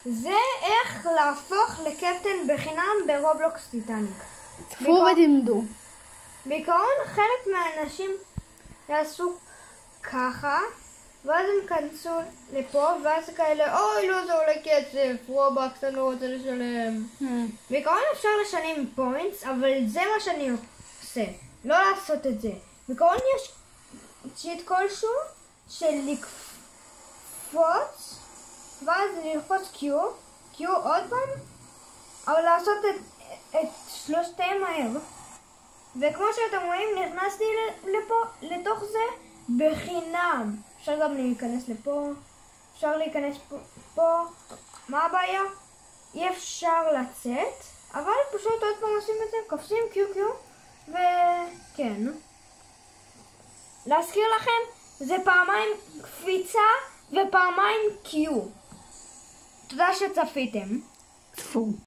זה איך להפוך לקפטן בחינם ברובלוקס טיטניק. צפו ותלמדו. בעיקרון חלק מהאנשים יעשו ככה, ואז הם כנסו לפה, ואז כאלה, אוי לא זה עולה כסף, רובקס אני לא רוצה לשלם. בעיקרון אפשר לשלם פוינטס, אבל זה מה שאני עושה, לא לעשות את זה. בעיקרון יש צ'יט כלשהו של לקפוץ, ואז ללחוץ Q עוד פעם, אבל לעשות את שלושתהם מהר. וכמו שאתם רואים, נכנסתי לפה, לתוך זה בחינם. אפשר גם להיכנס לפה, אפשר להיכנס פה. מה הבעיה? אי אפשר לצאת, אבל פשוט עוד פעם עושים את זה, קופסים QQ, וכן. להזכיר לכם, זה פעמיים קפיצה ופעמיים Q. תודה שצפיתם. צפו.